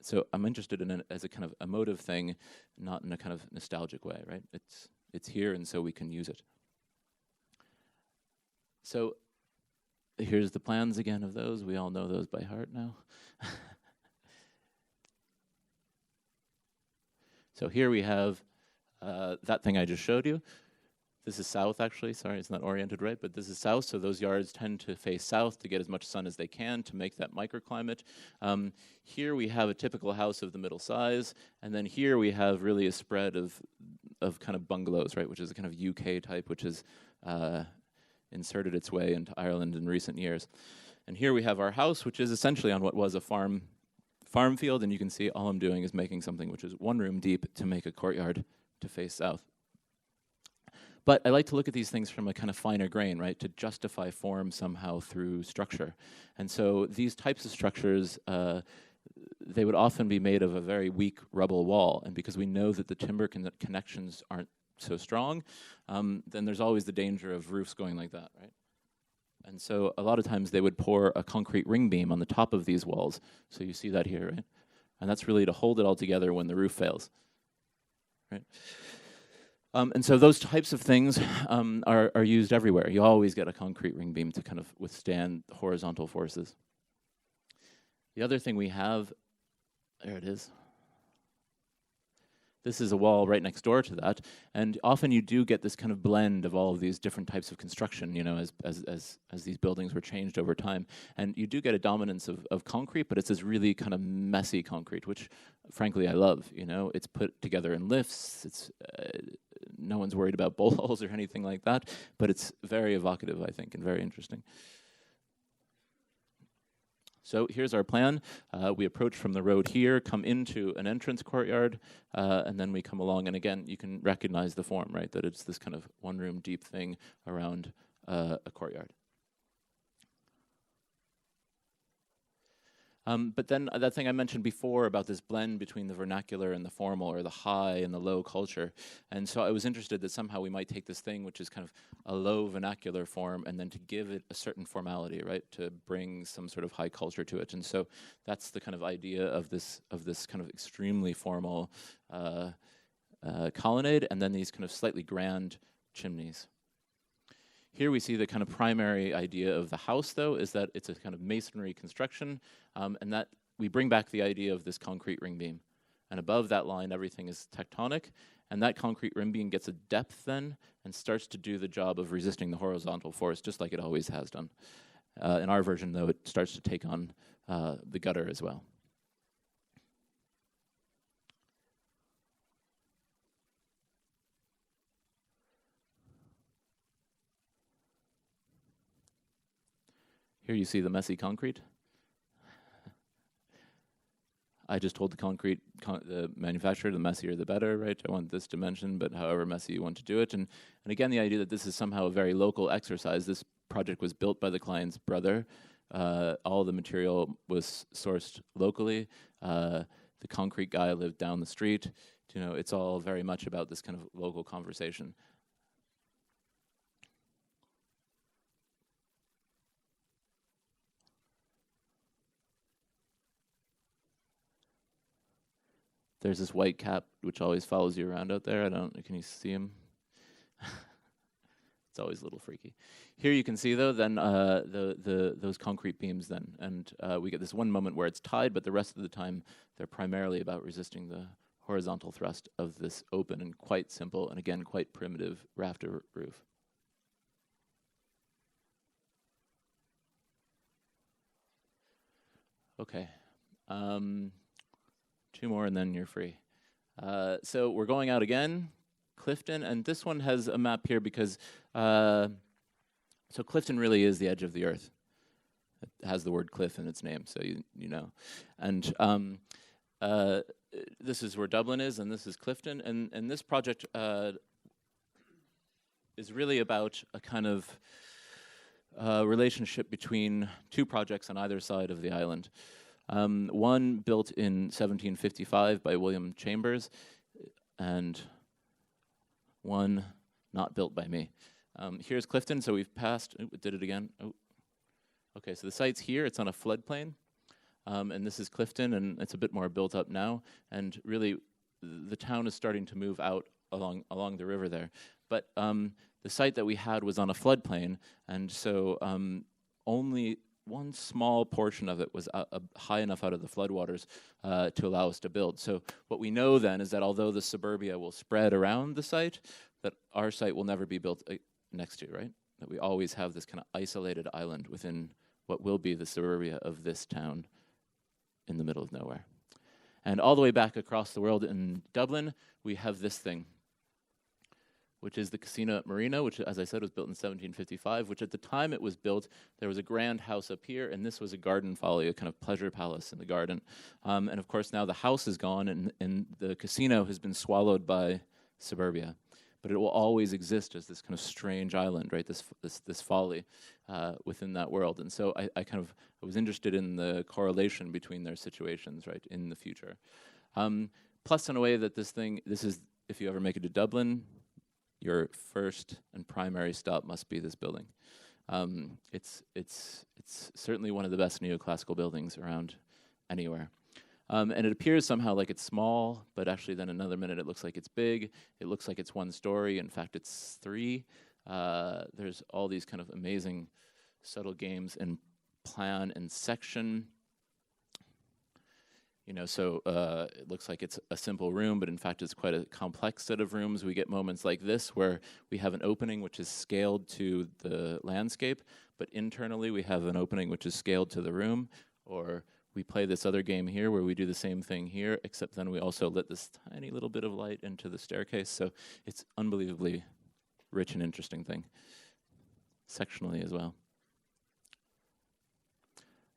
So I'm interested in it as a kind of emotive thing, not in a kind of nostalgic way, right? It's here, and so we can use it. So here's the plans again of those. We all know those by heart now. So here we have that thing I just showed you. This is south, actually. Sorry, it's not oriented right, but this is south. So those yards tend to face south to get as much sun as they can to make that microclimate. Here we have a typical house of the middle size, and then here we have really a spread of kind of bungalows, right, which is a kind of UK type, which has inserted its way into Ireland in recent years. And here we have our house, which is essentially on what was a farm field, and you can see all I'm doing is making something which is 1 room deep to make a courtyard to face south. But I like to look at these things from a kind of finer grain, right, to justify form somehow through structure. And so these types of structures, they would often be made of a very weak rubble wall, and because we know that the timber connections aren't so strong, then there's always the danger of roofs going like that, right? And so a lot of times they would pour a concrete ring beam on the top of these walls. So you see that here, right? And that's really to hold it all together when the roof fails, right? And so those types of things are used everywhere. You always get a concrete ring beam to kind of withstand horizontal forces. The other thing we have, there it is. This is a wall right next door to that, and often you do get this kind of blend of all of these different types of construction, as these buildings were changed over time. And you do get a dominance of concrete, but it's this really kind of messy concrete, which frankly I love. It's put together in lifts. It's no one's worried about bowl holes or anything like that, but it's very evocative, I think, and very interesting. So here's our plan. We approach from the road here, come into an entrance courtyard, and then we come along. And again, you can recognize the form, right? That it's this kind of 1 room deep thing around a courtyard. But then that thing I mentioned before about this blend between the vernacular and the formal, or the high and the low culture. And so I was interested that somehow we might take this thing, which is kind of a low vernacular form, and then to give it a certain formality, right? To bring some sort of high culture to it. And so that's the kind of idea of this kind of extremely formal colonnade, and then these kind of slightly grand chimneys. Here we see the kind of primary idea of the house, though, is that it's a kind of masonry construction, and that we bring back the idea of this concrete ring beam. And above that line, everything is tectonic, and that concrete ring beam gets a depth then and starts to do the job of resisting the horizontal force, just like it always has done. In our version, though, it starts to take on the gutter as well. Here you see the messy concrete. I just told the manufacturer, the messier the better, right? I want this dimension, but however messy you want to do it. And again, the idea that this is somehow a very local exercise. This project was built by the client's brother. All the material was sourced locally. The concrete guy lived down the street. It's all very much about this kind of local conversation. There's this white cap which always follows you around out there. Can you see him? It's always a little freaky. Here you can see, though, then those concrete beams then. And we get this one moment where it's tied, but the rest of the time, they're primarily about resisting the horizontal thrust of this open and quite simple, and again, quite primitive rafter roof. Okay. 2 more and then you're free. So we're going out again, Clifton, and this one has a map here because, so Clifton really is the edge of the earth. It has the word cliff in its name, so you know. And this is where Dublin is, and this is Clifton, and this project is really about a kind of relationship between 2 projects on either side of the island. One built in 1755 by William Chambers, and one not built by me. Here's Clifton, so we've passed, it did it again. Oh. Okay, so the site's here, it's on a floodplain, and this is Clifton, and it's a bit more built up now, and really the town is starting to move out along the river there. But the site that we had was on a floodplain, and so only one small portion of it was high enough out of the floodwaters to allow us to build. So what we know then is that although the suburbia will spread around the site, that our site will never be built next to, right? That we always have this kind of isolated island within what will be the suburbia of this town in the middle of nowhere. And all the way back across the world in Dublin, we have this thing, which is the Casino at Marina, which, as I said, was built in 1755, which at the time it was built, there was a grand house up here, and this was a garden folly, a kind of pleasure palace in the garden. And of course, now the house is gone, and the casino has been swallowed by suburbia. But it will always exist as this kind of strange island, right? This folly within that world. And so I was interested in the correlation between their situations, right, in the future. Plus, in a way that this is, if you ever make it to Dublin, your first and primary stop must be this building. It's certainly one of the best neoclassical buildings around anywhere. And it appears somehow like it's small, but actually then another minute it looks like it's big. It looks like it's 1 story. In fact, it's 3. There's all these kind of amazing subtle games in plan and section. You know, so it looks like it's a simple room, but in fact it's quite a complex set of rooms. We get moments like this where we have an opening which is scaled to the landscape, but internally we have an opening which is scaled to the room, or we play this other game here where we do the same thing here, except then we also let this tiny little bit of light into the staircase. So it's unbelievably rich and interesting thing, sectionally as well.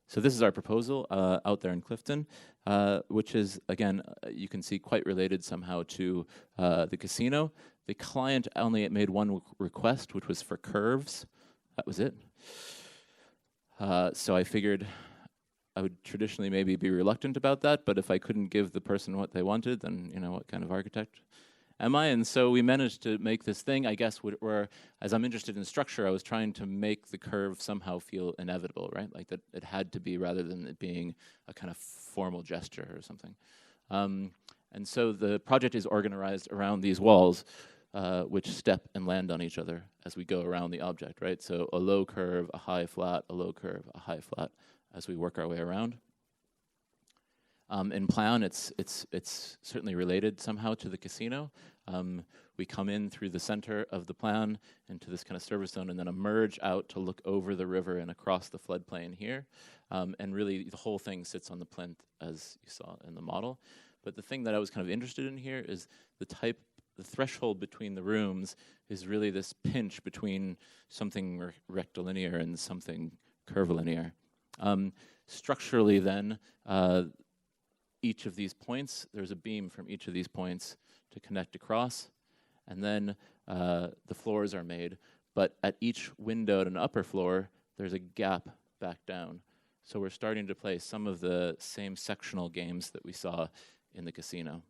So this is our proposal out there in Clifton, which is, again, you can see quite related somehow to the casino. The client only made one request, which was for curves. That was it. So I figured I would traditionally maybe be reluctant about that, but if I couldn't give the person what they wanted, then, you know, what kind of architect am I? And so we managed to make this thing, I guess, where as I'm interested in structure, I was trying to make the curve somehow feel inevitable, right? Like that it had to be, rather than it being a kind of formal gesture or something. And so the project is organized around these walls, which step and land on each other as we go around the object, right? So a low curve, a high flat, a low curve, a high flat, as we work our way around. In plan, it's certainly related somehow to the casino. We come in through the center of the plan into this kind of service zone and then emerge out to look over the river and across the floodplain here. And really, the whole thing sits on the plinth, as you saw in the model. But the thing that I was kind of interested in here is the threshold between the rooms is really this pinch between something rectilinear and something curvilinear. Structurally then, each of these points, there's a beam from each of these points to connect across, and then the floors are made, but at each window at an upper floor, there's a gap back down. So we're starting to play some of the same sectional games that we saw in the casino.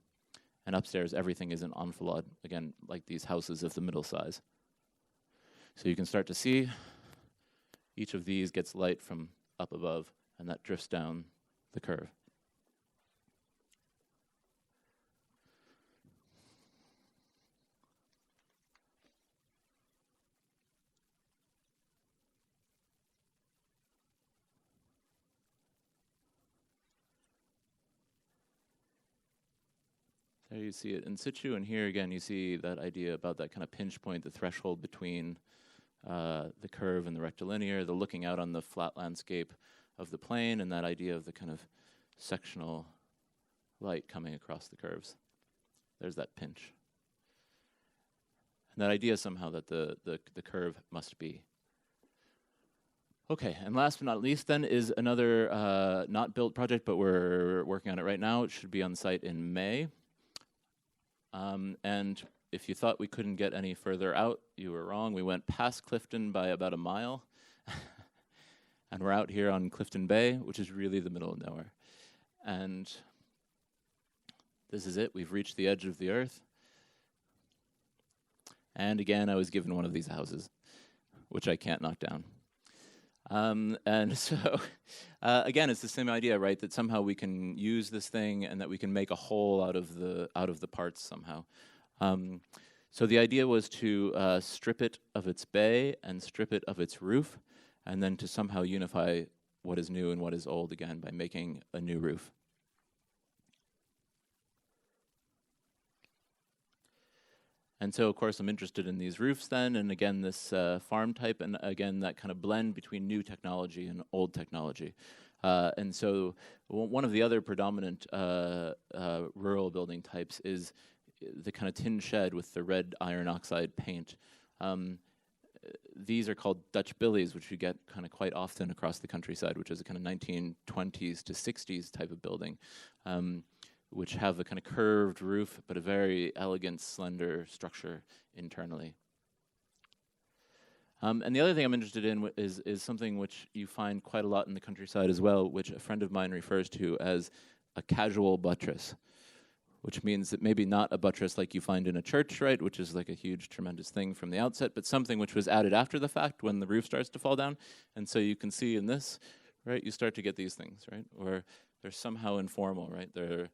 And upstairs, everything is an enfilade, again, like these houses of the middle size. So you can start to see each of these gets light from up above, and that drifts down the curve. There you see it in situ, and here again you see that idea about that kind of pinch point, the threshold between the curve and the rectilinear, the looking out on the flat landscape of the plane, and that idea of the kind of sectional light coming across the curves. There's that pinch. And that idea somehow that the curve must be. Okay, and last but not least then is another not built project, but we're working on it right now. It should be on site in May. And if you thought we couldn't get any further out, you were wrong. We went past Clifton by about a mile. And we're out here on Clifton Bay, which is really the middle of nowhere. And this is it. We've reached the edge of the earth. And again, I was given one of these houses, which I can't knock down. And so, again, it's the same idea, right? That somehow we can use this thing and that we can make a whole out of the parts somehow. So the idea was to strip it of its bay and strip it of its roof, and then to somehow unify what is new and what is old again by making a new roof. And so, of course, I'm interested in these roofs then, and again, this farm type, and again, that kind of blend between new technology and old technology. And so one of the other predominant rural building types is the kind of tin shed with the red iron oxide paint. These are called Dutch billies, which you get kind of quite often across the countryside, which is a kind of 1920s to 60s type of building. Which have a kind of curved roof, but a very elegant, slender structure internally. And the other thing I'm interested in is something which you find quite a lot in the countryside as well, which a friend of mine refers to as a casual buttress, which means that maybe not a buttress like you find in a church, right, which is like a huge, tremendous thing from the outset, but something which was added after the fact when the roof starts to fall down. And so you can see in this, right, you start to get these things, right, or they're somehow informal, right, They're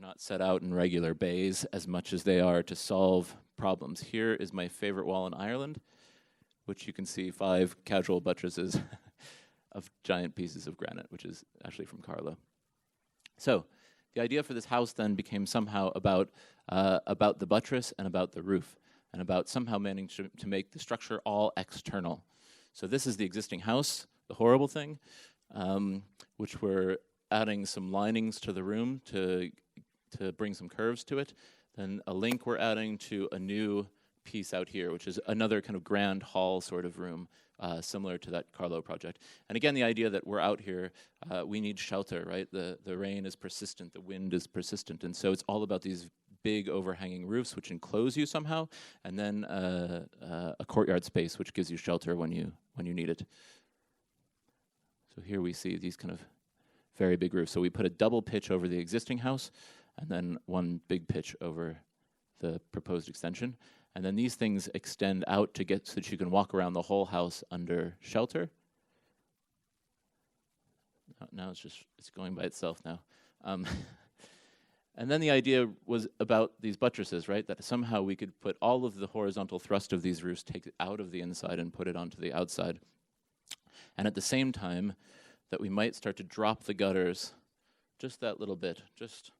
not set out in regular bays as much as they are to solve problems. Here is my favorite wall in Ireland, which you can see 5 casual buttresses of giant pieces of granite, which is actually from Carlo. So the idea for this house then became somehow about the buttress and about the roof, and about somehow managing to make the structure all external. So this is the existing house, the horrible thing, which we're adding some linings to the room to bring some curves to it. Then a link we're adding to a new piece out here, which is another kind of grand hall sort of room, similar to that Carlo project. And again, the idea that we're out here, we need shelter, right? The rain is persistent, the wind is persistent, and so it's all about these big overhanging roofs which enclose you somehow, and then a courtyard space which gives you shelter when you need it. So here we see these kind of very big roofs. So we put a double pitch over the existing house, and then one big pitch over the proposed extension. And then these things extend out to get so that you can walk around the whole house under shelter. Now it's going by itself now. And then the idea was about these buttresses, right? That somehow we could put all of the horizontal thrust of these roofs, take it out of the inside and put it onto the outside. And at the same time, that we might start to drop the gutters just that little bit, just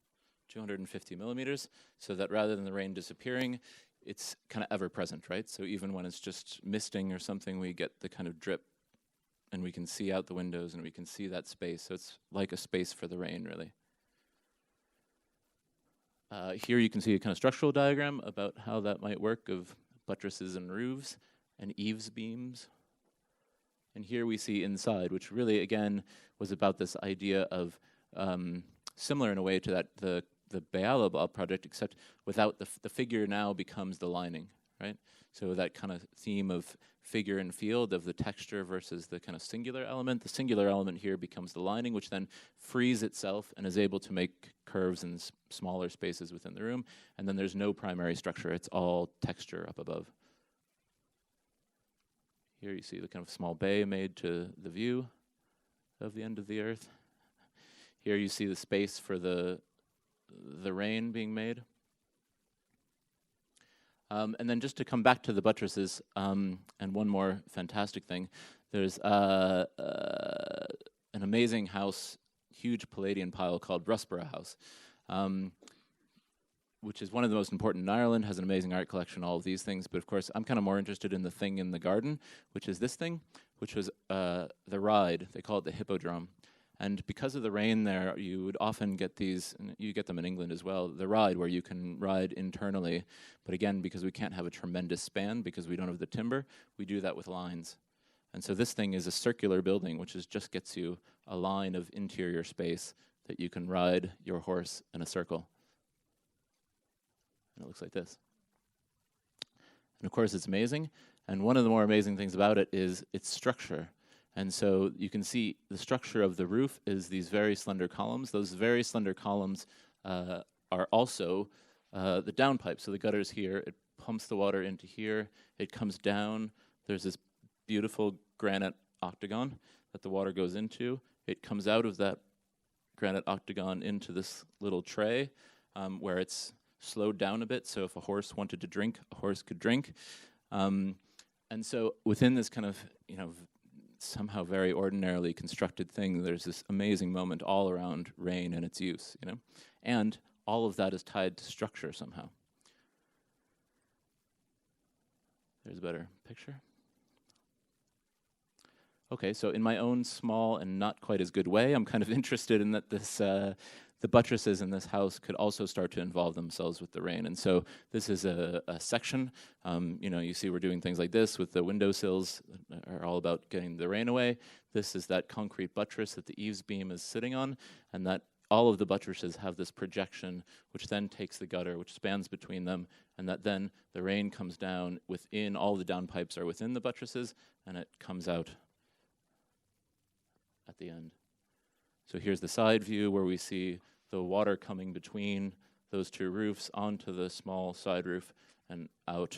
250 millimeters, so that rather than the rain disappearing, it's kind of ever present, right? So even when it's just misting or something, we get the kind of drip, and we can see out the windows, and we can see that space. So it's like a space for the rain, really. Here you can see a kind of structural diagram about how that might work of buttresses and roofs and eaves beams. And here we see inside, which really, again, was about this idea of, similar in a way to that the Bealaba project, except without the figure now becomes the lining, right? So that kind of theme of figure and field, of the texture versus the kind of singular element. The singular element here becomes the lining, which then frees itself and is able to make curves in smaller spaces within the room. And then there's no primary structure. It's all texture up above. Here you see the kind of small bay made to the view of the end of the earth. Here you see the space for the rain being made. And then just to come back to the buttresses, and one more fantastic thing, there's an amazing house, huge Palladian pile called Russborough House. which is one of the most important in Ireland, has an amazing art collection, all of these things. But of course, I'm kind of more interested in the thing in the garden, which is this thing, which was the ride. They call it the hippodrome. And because of the rain there, you would often get these, and you get them in England as well, the ride where you can ride internally. But again, because we can't have a tremendous span, because we don't have the timber, we do that with lines. And so this thing is a circular building, which just gets you a line of interior space that you can ride your horse in a circle. And it looks like this. And of course, it's amazing. And one of the more amazing things about it is its structure. And so you can see the structure of the roof is these very slender columns. Those very slender columns are also the downpipe. So the gutter's here. It pumps the water into here. It comes down. There's this beautiful granite octagon that the water goes into. It comes out of that granite octagon into this little tray where it's slowed down a bit. So if a horse wanted to drink, a horse could drink. And so within this kind of, somehow very ordinarily constructed thing, there's this amazing moment all around rain and its use, and all of that is tied to structure somehow. There's a better picture. Okay, so in my own small and not quite as good way, I'm kind of interested in that this the buttresses in this house could also start to involve themselves with the rain. And so this is a section. You see we're doing things like this with the windowsills that are all about getting the rain away. This is that concrete buttress that the eaves beam is sitting on, and that all of the buttresses have this projection, which then takes the gutter, which spans between them, and that then the rain comes down within, all the downpipes are within the buttresses, and it comes out at the end. So here's the side view where we see the water coming between those two roofs onto the small side roof and out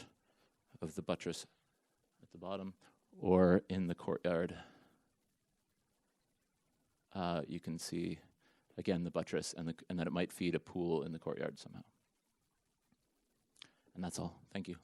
of the buttress at the bottom, or in the courtyard. You can see, again, the buttress and that it might feed a pool in the courtyard somehow. And that's all. Thank you.